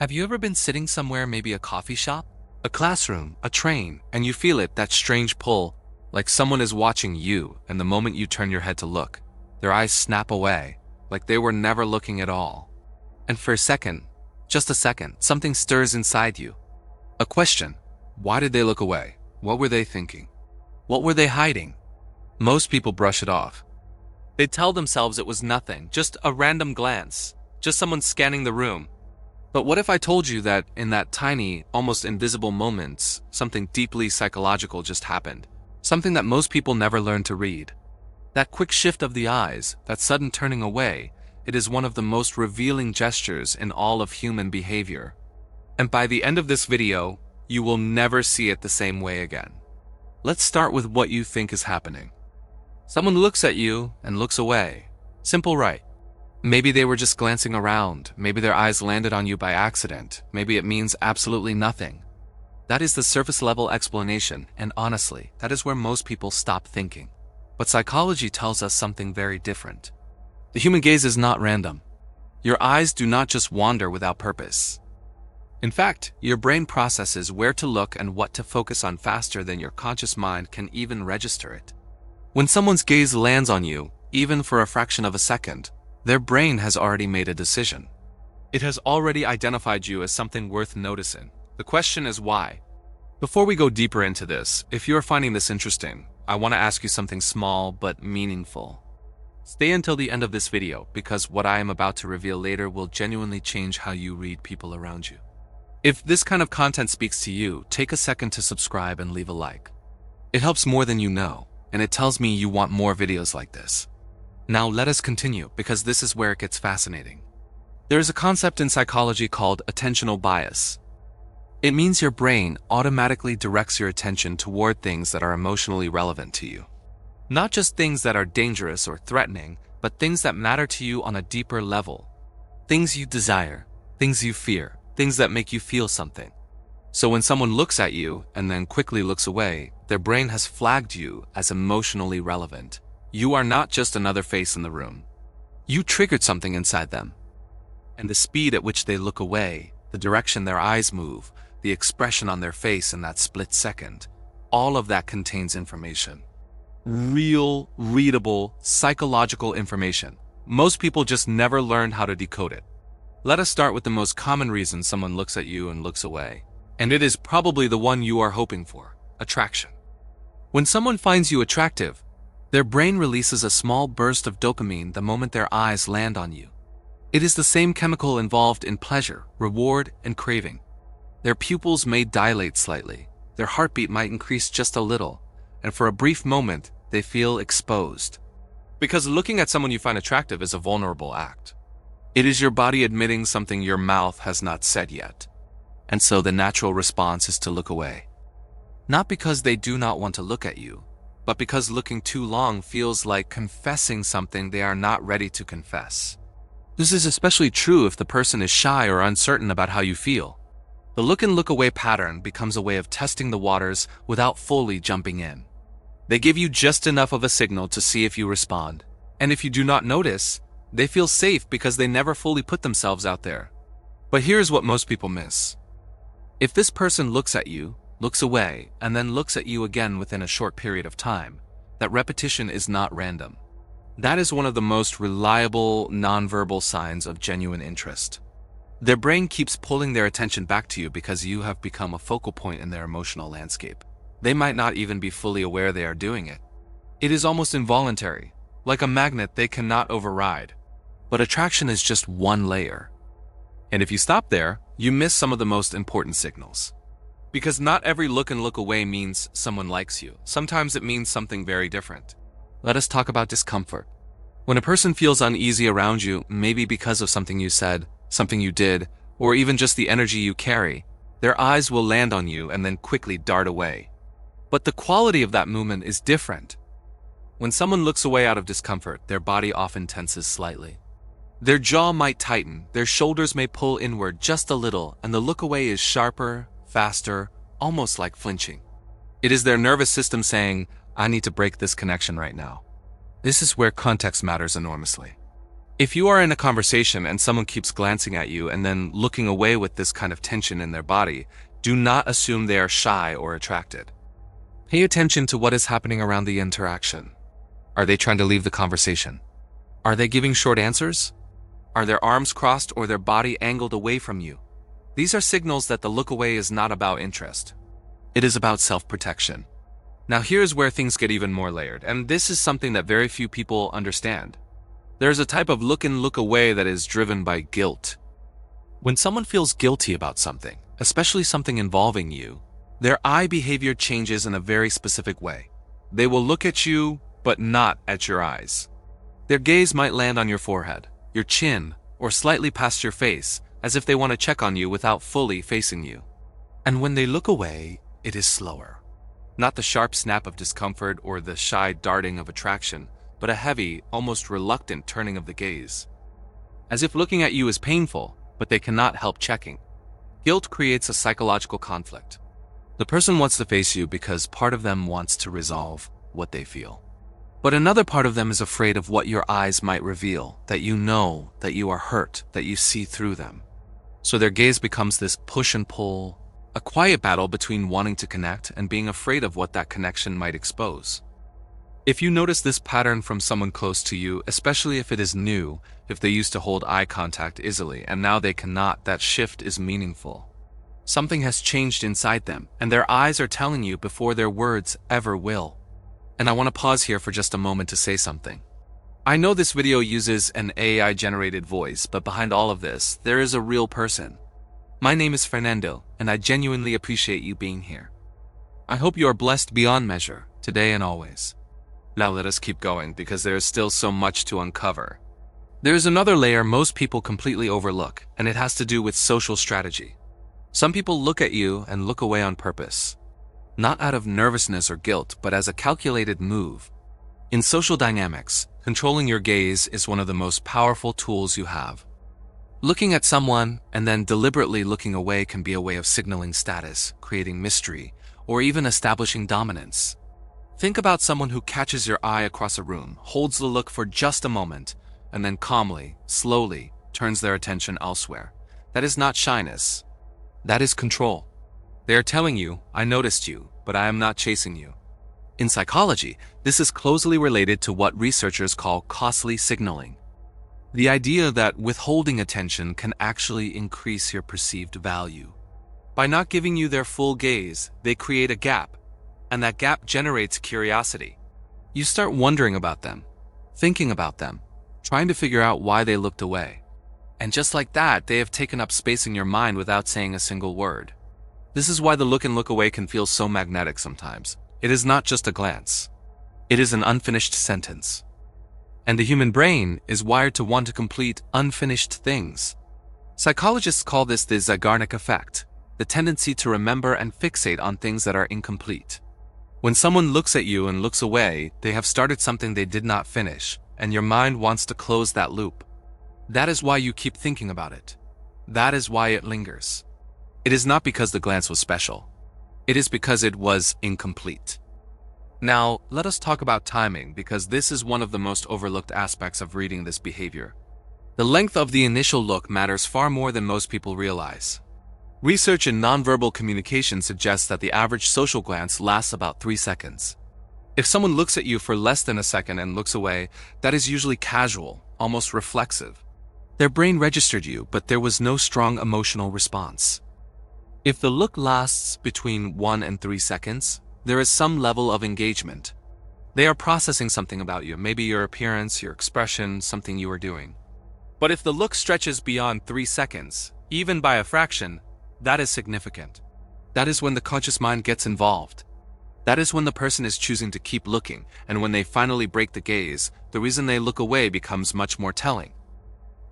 Have you ever been sitting somewhere, maybe a coffee shop, a classroom, a train, and you feel it, that strange pull, like someone is watching you, and the moment you turn your head to look, their eyes snap away, like they were never looking at all. And for a second, just a second, something stirs inside you. A question. Why did they look away? What were they thinking? What were they hiding? Most people brush it off. They tell themselves it was nothing, just a random glance, just someone scanning the room. But what if I told you that in that tiny, almost invisible moments, something deeply psychological just happened? Something that most people never learn to read. That quick shift of the eyes, that sudden turning away, it is one of the most revealing gestures in all of human behavior. And by the end of this video, you will never see it the same way again. Let's start with what you think is happening. Someone looks at you and looks away. Simple, right? Maybe they were just glancing around. Maybe their eyes landed on you by accident. Maybe it means absolutely nothing. That is the surface level explanation, and honestly, that is where most people stop thinking. But psychology tells us something very different. The human gaze is not random. Your eyes do not just wander without purpose. In fact, your brain processes where to look and what to focus on faster than your conscious mind can even register it. When someone's gaze lands on you, even for a fraction of a second, their brain has already made a decision. It has already identified you as something worth noticing. The question is why? Before we go deeper into this, if you are finding this interesting, I want to ask you something small but meaningful. Stay until the end of this video, because what I am about to reveal later will genuinely change how you read people around you. If this kind of content speaks to you, take a second to subscribe and leave a like. It helps more than you know, and it tells me you want more videos like this. Now let us continue, because this is where it gets fascinating. There is a concept in psychology called attentional bias. It means your brain automatically directs your attention toward things that are emotionally relevant to you. Not just things that are dangerous or threatening, but things that matter to you on a deeper level. Things you desire, things you fear, things that make you feel something. So when someone looks at you and then quickly looks away, their brain has flagged you as emotionally relevant. You are not just another face in the room. You triggered something inside them. And the speed at which they look away, the direction their eyes move, the expression on their face in that split second, all of that contains information. Real, readable, psychological information. Most people just never learn how to decode it. Let us start with the most common reason someone looks at you and looks away. And it is probably the one you are hoping for: attraction. When someone finds you attractive, their brain releases a small burst of dopamine the moment their eyes land on you. It is the same chemical involved in pleasure, reward, and craving. Their pupils may dilate slightly, their heartbeat might increase just a little, and for a brief moment, they feel exposed. Because looking at someone you find attractive is a vulnerable act. It is your body admitting something your mouth has not said yet. And so the natural response is to look away. Not because they do not want to look at you, but because looking too long feels like confessing something they are not ready to confess. This is especially true if the person is shy or uncertain about how you feel. The look and look away pattern becomes a way of testing the waters without fully jumping in. They give you just enough of a signal to see if you respond. And if you do not notice, they feel safe because they never fully put themselves out there. But here's what most people miss. If this person looks at you, looks away, and then looks at you again within a short period of time, that repetition is not random. That is one of the most reliable, nonverbal signs of genuine interest. Their brain keeps pulling their attention back to you because you have become a focal point in their emotional landscape. They might not even be fully aware they are doing it. It is almost involuntary, like a magnet they cannot override. But attraction is just one layer. And if you stop there, you miss some of the most important signals. Because not every look and look away means someone likes you. Sometimes it means something very different. Let us talk about discomfort. When a person feels uneasy around you, maybe because of something you said, something you did, or even just the energy you carry, their eyes will land on you and then quickly dart away. But the quality of that movement is different. When someone looks away out of discomfort, their body often tenses slightly. Their jaw might tighten, their shoulders may pull inward just a little, and the look away is sharper, faster, almost like flinching. It is their nervous system saying, I need to break this connection right now. This is where context matters enormously. If you are in a conversation and someone keeps glancing at you and then looking away with this kind of tension in their body, do not assume they are shy or attracted. Pay attention to what is happening around the interaction. Are they trying to leave the conversation? Are they giving short answers? Are their arms crossed or their body angled away from you? These are signals that the look away is not about interest. It is about self-protection. Now here's where things get even more layered, and this is something that very few people understand. There's a type of look and look away that is driven by guilt. When someone feels guilty about something, especially something involving you, their eye behavior changes in a very specific way. They will look at you, but not at your eyes. Their gaze might land on your forehead, your chin, or slightly past your face, as if they want to check on you without fully facing you. And when they look away, it is slower. Not the sharp snap of discomfort or the shy darting of attraction, but a heavy, almost reluctant turning of the gaze. As if looking at you is painful, but they cannot help checking. Guilt creates a psychological conflict. The person wants to face you because part of them wants to resolve what they feel. But another part of them is afraid of what your eyes might reveal, that you know, that you are hurt, that you see through them. So their gaze becomes this push and pull, a quiet battle between wanting to connect and being afraid of what that connection might expose. If you notice this pattern from someone close to you, especially if it is new, if they used to hold eye contact easily and now they cannot, that shift is meaningful. Something has changed inside them, and their eyes are telling you before their words ever will. And I want to pause here for just a moment to say something. I know this video uses an AI-generated voice, but behind all of this, there is a real person. My name is Fernando, and I genuinely appreciate you being here. I hope you are blessed beyond measure, today and always. Now let us keep going, because there is still so much to uncover. There is another layer most people completely overlook, and it has to do with social strategy. Some people look at you and look away on purpose. Not out of nervousness or guilt, but as a calculated move. In social dynamics, controlling your gaze is one of the most powerful tools you have. Looking at someone and then deliberately looking away can be a way of signaling status, creating mystery, or even establishing dominance. Think about someone who catches your eye across a room, holds the look for just a moment, and then calmly, slowly, turns their attention elsewhere. That is not shyness. That is control. They are telling you, I noticed you, but I am not chasing you. In psychology, this is closely related to what researchers call costly signaling. The idea that withholding attention can actually increase your perceived value. By not giving you their full gaze, they create a gap, and that gap generates curiosity. You start wondering about them, thinking about them, trying to figure out why they looked away. And just like that, they have taken up space in your mind without saying a single word. This is why the look and look away can feel so magnetic sometimes. It is not just a glance. It is an unfinished sentence. And the human brain is wired to want to complete unfinished things. Psychologists call this the Zeigarnik effect, the tendency to remember and fixate on things that are incomplete. When someone looks at you and looks away, they have started something they did not finish, and your mind wants to close that loop. That is why you keep thinking about it. That is why it lingers. It is not because the glance was special. It is because it was incomplete. Now, let us talk about timing, because this is one of the most overlooked aspects of reading this behavior. The length of the initial look matters far more than most people realize. Research in nonverbal communication suggests that the average social glance lasts about 3 seconds. If someone looks at you for less than a second and looks away, that is usually casual, almost reflexive. Their brain registered you, but there was no strong emotional response. If the look lasts between 1 and 3 seconds, there is some level of engagement. They are processing something about you, maybe your appearance, your expression, something you are doing. But if the look stretches beyond 3 seconds, even by a fraction, that is significant. That is when the conscious mind gets involved. That is when the person is choosing to keep looking, and when they finally break the gaze, the reason they look away becomes much more telling.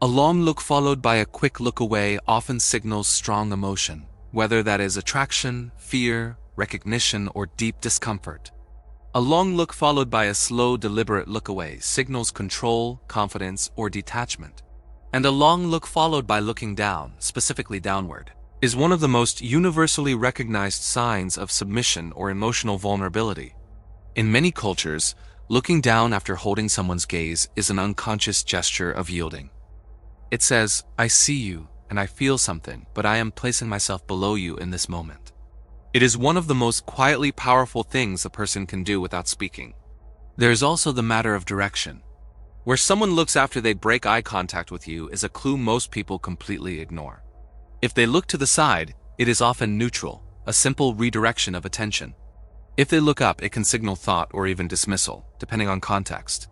A long look followed by a quick look away often signals strong emotion, whether that is attraction, fear, recognition, or deep discomfort. A long look followed by a slow, deliberate look away signals control, confidence, or detachment. And a long look followed by looking down, specifically downward, is one of the most universally recognized signs of submission or emotional vulnerability. In many cultures, Looking down after holding someone's gaze is an unconscious gesture of yielding. It says, I see you and I feel something, but I am placing myself below you in this moment. It is one of the most quietly powerful things a person can do without speaking. There is also the matter of direction. Where someone looks after they break eye contact with you is a clue most people completely ignore. If they look to the side, it is often neutral, a simple redirection of attention. If they look up, it can signal thought or even dismissal, depending on context.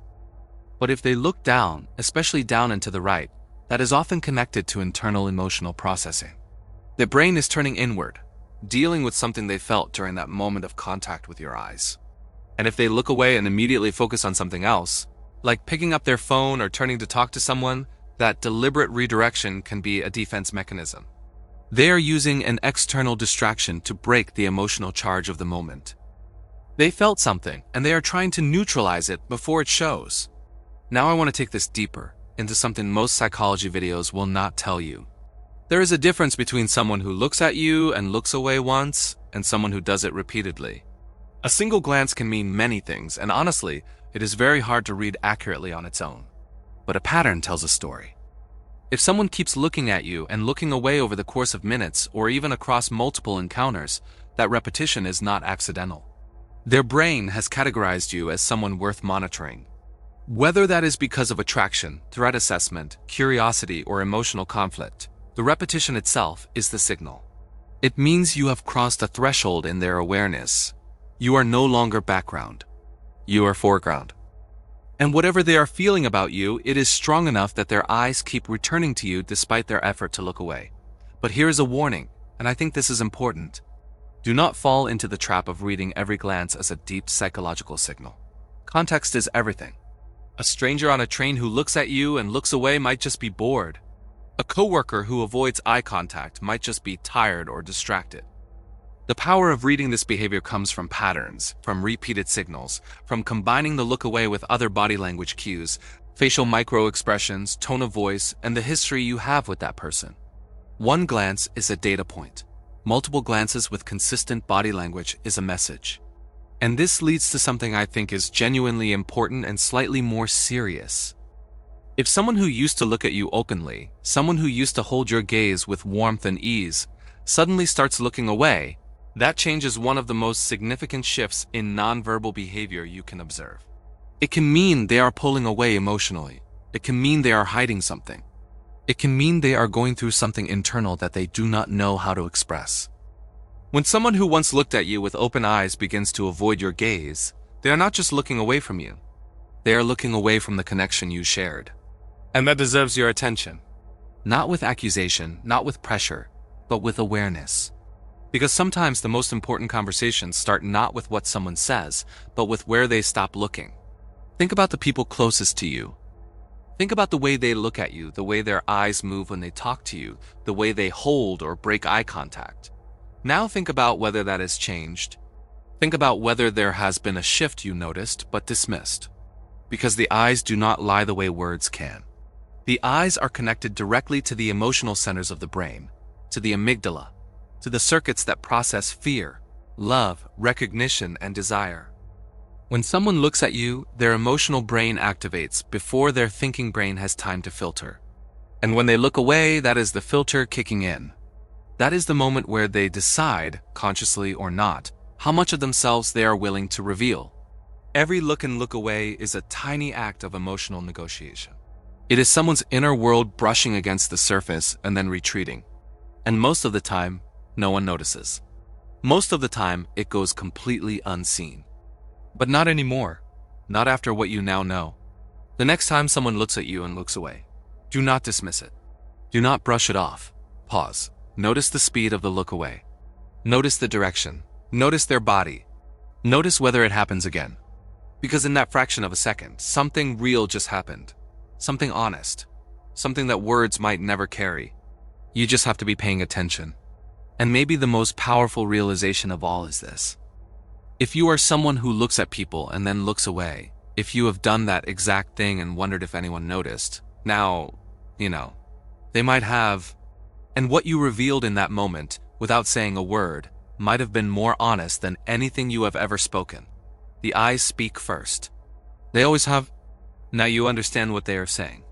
But if they look down, especially down and to the right, that is often connected to internal emotional processing. The brain is turning inward, dealing with something they felt during that moment of contact with your eyes. And if they look away and immediately focus on something else, like picking up their phone or turning to talk to someone, that deliberate redirection can be a defense mechanism. They are using an external distraction to break the emotional charge of the moment. They felt something, and they are trying to neutralize it before it shows. Now I want to take this deeper, into something most psychology videos will not tell you. There is a difference between someone who looks at you and looks away once, and someone who does it repeatedly. A single glance can mean many things, and honestly, it is very hard to read accurately on its own. But a pattern tells a story. If someone keeps looking at you and looking away over the course of minutes or even across multiple encounters, that repetition is not accidental. Their brain has categorized you as someone worth monitoring. Whether that is because of attraction, threat assessment, curiosity, or emotional conflict, the repetition itself is the signal. It means you have crossed a threshold in their awareness. You are no longer background. You are foreground. And whatever they are feeling about you, it is strong enough that their eyes keep returning to you despite their effort to look away. But here is a warning, and I think this is important. Do not fall into the trap of reading every glance as a deep psychological signal. Context is everything. A stranger on a train who looks at you and looks away might just be bored. A coworker who avoids eye contact might just be tired or distracted. The power of reading this behavior comes from patterns, from repeated signals, from combining the look away with other body language cues, facial micro-expressions, tone of voice, and the history you have with that person. One glance is a data point. Multiple glances with consistent body language is a message. And this leads to something I think is genuinely important and slightly more serious. If someone who used to look at you openly, someone who used to hold your gaze with warmth and ease, suddenly starts looking away, that changes one of the most significant shifts in nonverbal behavior you can observe. It can mean they are pulling away emotionally. It can mean they are hiding something. It can mean they are going through something internal that they do not know how to express. When someone who once looked at you with open eyes begins to avoid your gaze, they are not just looking away from you. They are looking away from the connection you shared. And that deserves your attention. Not with accusation, not with pressure, but with awareness. Because sometimes the most important conversations start not with what someone says, but with where they stop looking. Think about the people closest to you. Think about the way they look at you, the way their eyes move when they talk to you, the way they hold or break eye contact. Now think about whether that has changed. Think about whether there has been a shift you noticed but dismissed. Because the eyes do not lie the way words can. The eyes are connected directly to the emotional centers of the brain, to the amygdala, to the circuits that process fear, love, recognition, and desire. When someone looks at you, their emotional brain activates before their thinking brain has time to filter. And when they look away, that is the filter kicking in. That is the moment where they decide, consciously or not, how much of themselves they are willing to reveal. Every look and look away is a tiny act of emotional negotiation. It is someone's inner world brushing against the surface and then retreating. And most of the time, no one notices. Most of the time, it goes completely unseen. But not anymore. Not after what you now know. The next time someone looks at you and looks away, do not dismiss it. Do not brush it off. Pause. Notice the speed of the look away. Notice the direction. Notice their body. Notice whether it happens again. Because in that fraction of a second, something real just happened. Something honest. Something that words might never carry. You just have to be paying attention. And maybe the most powerful realization of all is this. If you are someone who looks at people and then looks away, if you have done that exact thing and wondered if anyone noticed, now, they might have. And what you revealed in that moment, without saying a word, might have been more honest than anything you have ever spoken. The eyes speak first. They always have. Now you understand what they are saying.